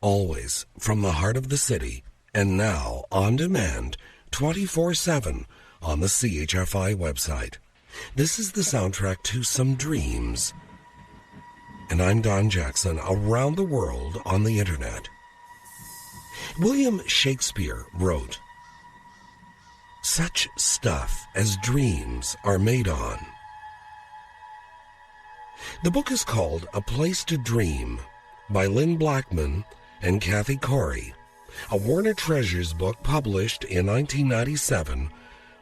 always from the heart of the city, and now on demand 24/7 on the CHFI website. This is the soundtrack to some dreams. And I'm Don Jackson, around the world on the internet. William Shakespeare wrote, "Such stuff as dreams are made on." The book is called A Place to Dream by Lynn Blackman and Kathy Corey, a Warner Treasures book published in 1997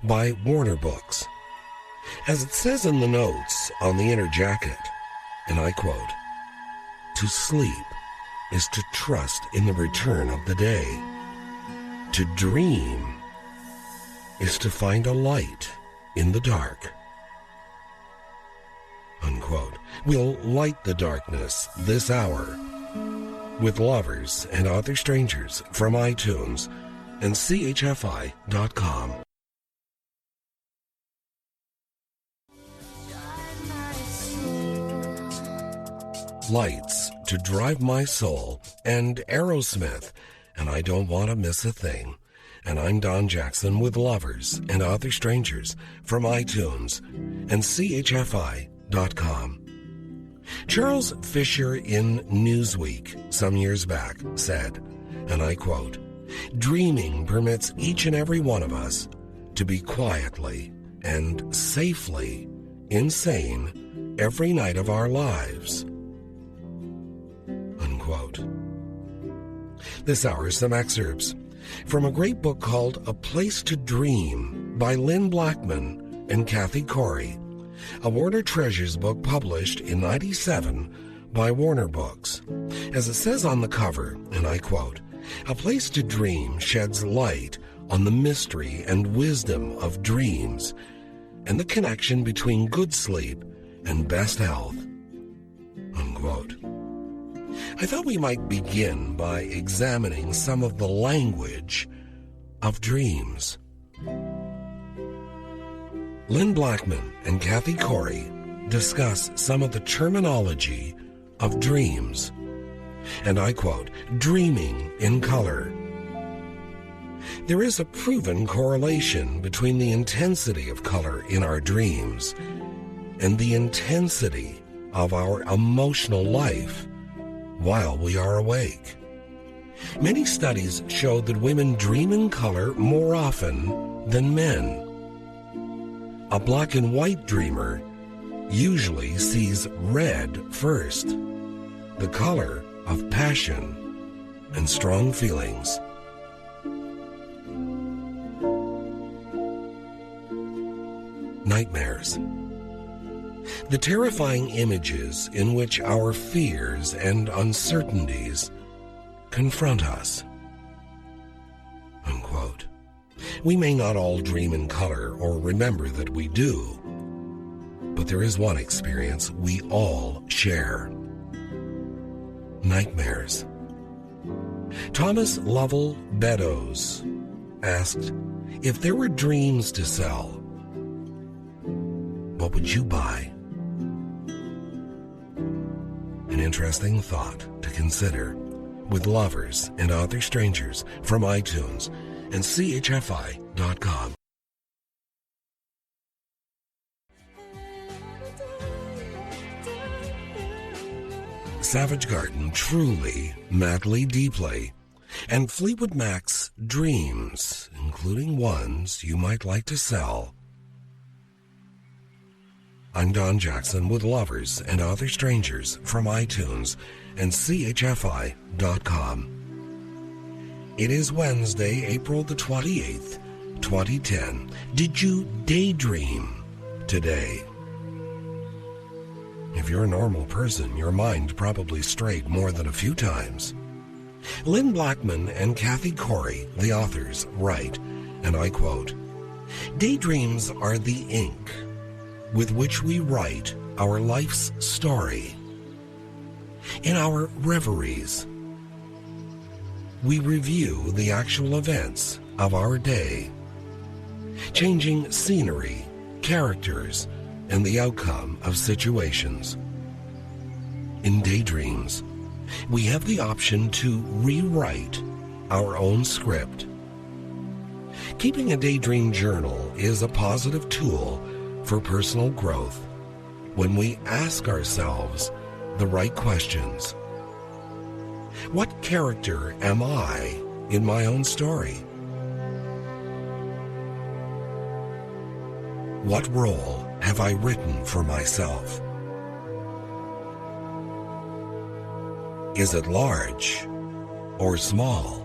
by Warner Books. As it says in the notes on the inner jacket, and I quote, "To sleep is to trust in the return of the day. To dream is to find a light in the dark." Unquote. We'll light the darkness this hour with Lovers and Other Strangers from iTunes and CHFI.com. Lights to Drive My Soul and Aerosmith, and I Don't Want to Miss a Thing. And I'm Don Jackson with Lovers and Other Strangers from iTunes and CHFI.com. Charles Fisher in Newsweek some years back said, and I quote, "Dreaming permits each and every one of us to be quietly and safely insane every night of our lives." Unquote. This hour, some excerpts from a great book called A Place to Dream by Lynn Blackman and Kathy Corey, a Warner Treasures book published in 1997 by Warner Books. As it says on the cover, and I quote, "A Place to Dream sheds light on the mystery and wisdom of dreams and the connection between good sleep and best health." Unquote. I thought we might begin by examining some of the language of dreams. Lynn Blackman and Kathy Corey discuss some of the terminology of dreams. And I quote, "Dreaming in color. There is a proven correlation between the intensity of color in our dreams and the intensity of our emotional life while we are awake. Many studies show that women dream in color more often than men. A black and white dreamer usually sees red first, the color of passion and strong feelings. Nightmares. The terrifying images in which our fears and uncertainties confront us." Unquote. We may not all dream in color or remember that we do, but there is one experience we all share. Nightmares. Thomas Lovell Beddoes asked, "If there were dreams to sell, what would you buy?" An interesting thought to consider with Lovers and Other Strangers from iTunes and CHFI.com. Savage Garden, Truly, Madly, Deeply, and Fleetwood Mac's Dreams, including ones you might like to sell. I'm Don Jackson with Lovers and Other Strangers from iTunes and CHFI.com. It is Wednesday, April the 28th, 2010. Did you daydream today? If you're a normal person, your mind probably strayed more than a few times. Lynn Blackman and Kathy Corey, the authors, write, and I quote, "Daydreams are the ink with which we write our life's story. In our reveries, we review the actual events of our day, changing scenery, characters, and the outcome of situations. In daydreams, We have the option to rewrite our own script. Keeping a daydream journal is a positive tool for personal growth when we ask ourselves the right questions. What character am I in my own story? What role have I written for myself? Is it large or small?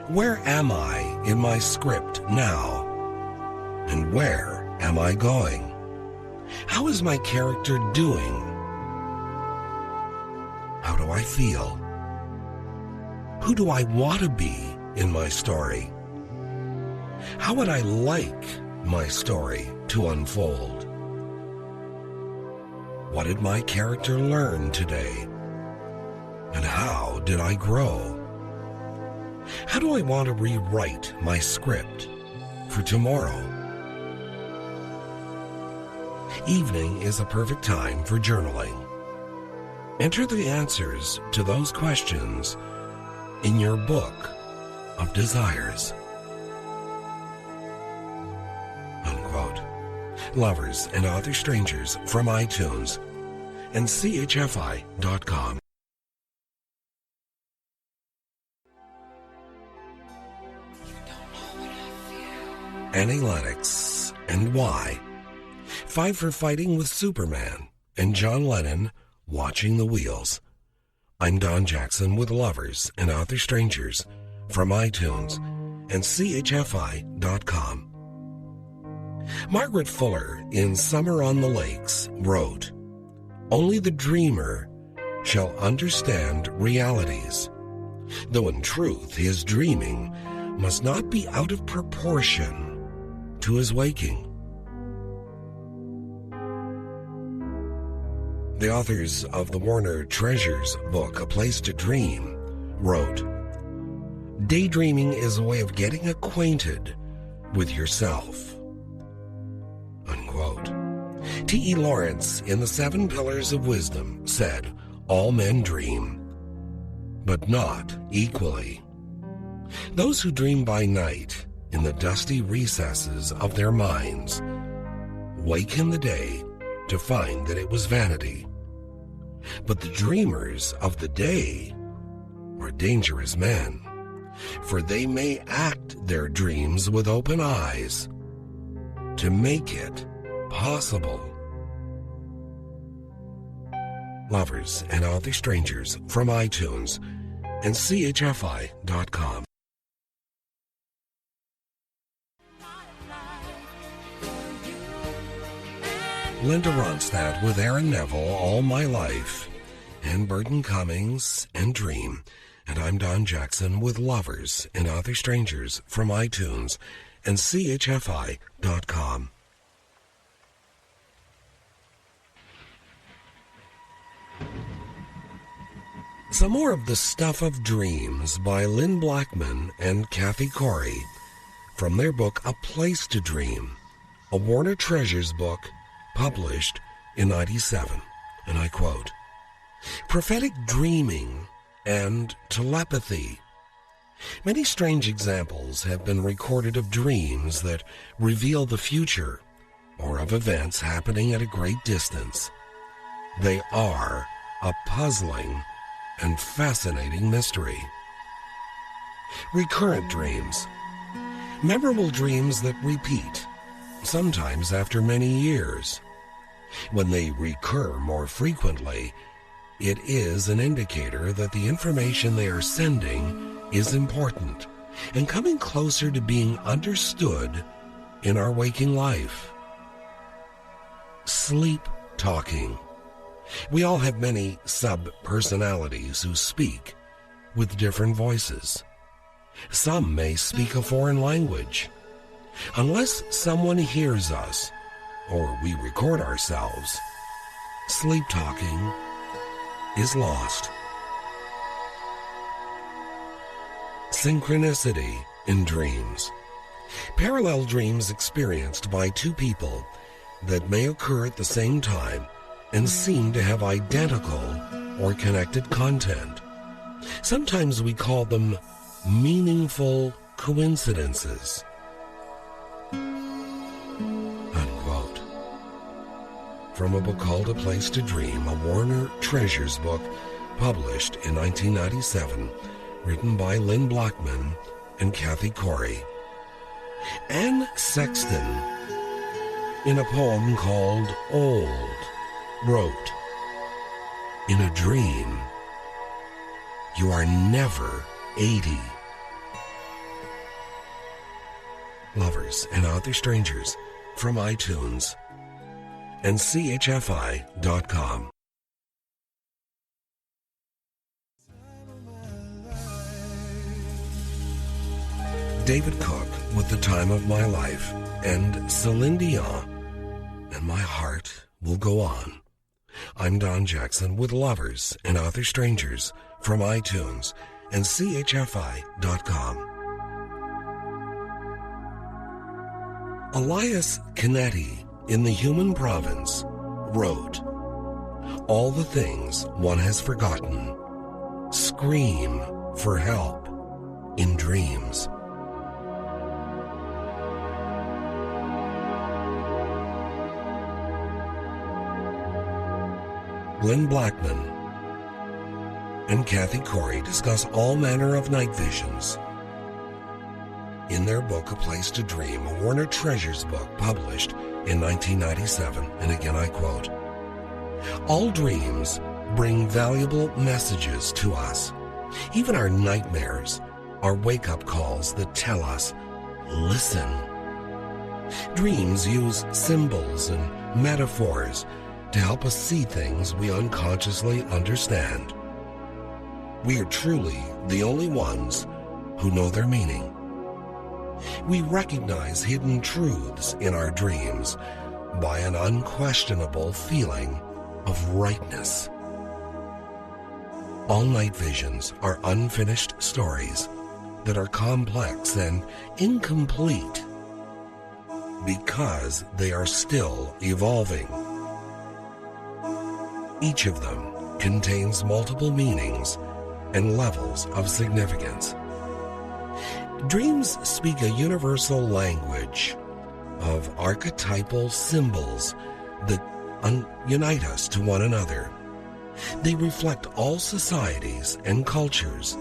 Where am I in my script now? And where am I going? How is my character doing? How do I feel? Who do I want to be in my story? How would I like my story to unfold? What did my character learn today? And how did I grow? How do I want to rewrite my script for tomorrow? Evening is a perfect time for journaling. Enter the answers to those questions in your book of desires. Unquote. Lovers and Other Strangers from iTunes and CHFI.com. Annie Lennox and Why. Fight for Fighting with Superman and John Lennon Watching the Wheels. I'm Don Jackson with Lovers and Other Strangers from iTunes and CHFI.com. Margaret Fuller in Summer on the Lakes wrote, "Only the dreamer shall understand realities, though in truth his dreaming must not be out of proportion to his waking." The authors of the Warner Treasures book, A Place to Dream, wrote, "Daydreaming is a way of getting acquainted with yourself." Unquote. T.E. Lawrence in The 7 Pillars of Wisdom said, "All men dream, but not equally. Those who dream by night in the dusty recesses of their minds wake in the day to find that it was vanity. But the dreamers of the day are dangerous men, for they may act their dreams with open eyes to make it possible." Lovers and Other Strangers from iTunes and CHFI.com. Linda Ronstadt with Aaron Neville, All My Life, and Burton, Cummings, and Dream. And I'm Don Jackson with Lovers and Other Strangers from iTunes and CHFI.com. Some more of The Stuff of Dreams by Lynn Blackman and Kathy Corey from their book A Place to Dream, a Warner Treasures book published in '97, and I quote, "Prophetic dreaming and telepathy. Many strange examples have been recorded of dreams that reveal the future or of events happening at a great distance. They are a puzzling and fascinating mystery. Recurrent dreams. Memorable dreams that repeat, sometimes after many years. When they recur more frequently, it is an indicator that the information they are sending is important and coming closer to being understood in our waking life. Sleep talking. We all have many sub-personalities who speak with different voices. Some may speak a foreign language. Unless someone hears us or we record ourselves, sleep talking is lost. Synchronicity in dreams. Parallel dreams experienced by two people that may occur at the same time and seem to have identical or connected content. Sometimes we call them meaningful coincidences. Unquote. From a book called A Place to Dream, a Warner Treasures book published in 1997, written by Lynn Blackman and Kathy Corey. Anne Sexton, in a poem called Old, wrote, "In a dream, you are never 80. Lovers and Other Strangers from iTunes and CHFI.com. David Cook with The Time of My Life and Celine Dion, and My Heart Will Go On. I'm Don Jackson with Lovers and Other Strangers from iTunes and CHFI.com. Elias Canetti in the Human Province wrote, "All the things one has forgotten scream for help in dreams." Lynn Blackman and Kathy Corey discuss all manner of night visions in their book A Place to Dream, a Warner Treasures book published in 1997, and again I quote, "All dreams bring valuable messages to us. Even our nightmares are wake-up calls that tell us, listen." Dreams use symbols and metaphors to help us see things we unconsciously understand. We are truly the only ones who know their meaning. We recognize hidden truths in our dreams by an unquestionable feeling of rightness. All night visions are unfinished stories that are complex and incomplete because they are still evolving. Each of them contains multiple meanings and levels of significance. Dreams speak a universal language of archetypal symbols that unite us to one another. They reflect all societies and cultures,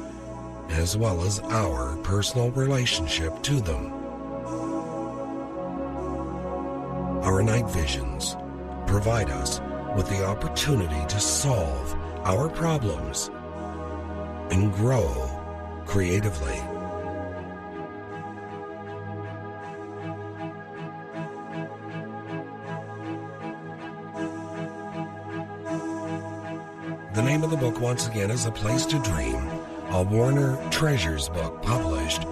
as well as our personal relationship to them. Our night visions provide us with the opportunity to solve our problems and grow creatively. The name of the book once again is A Place to Dream, a Warner Treasures book published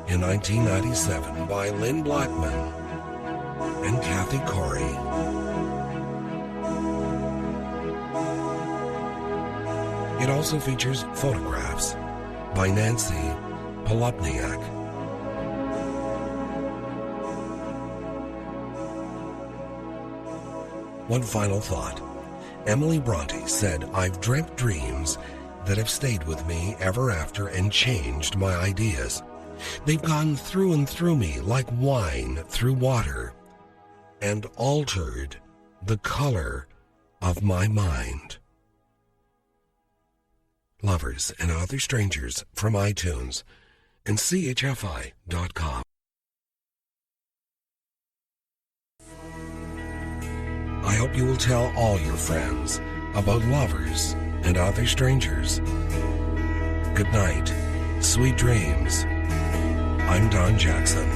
in 1997 by Lynn Blackman and Kathy Corey. It also features photographs by Nancy Polopniak. One final thought. Emily Bronte said, "I've dreamt dreams that have stayed with me ever after and changed my ideas. They've gone through and through me like wine through water and altered the color of my mind." Lovers and Other Strangers from iTunes and CHFI.com. I hope you will tell all your friends about Lovers and Other Strangers. Good night, sweet dreams. I'm Don Jackson.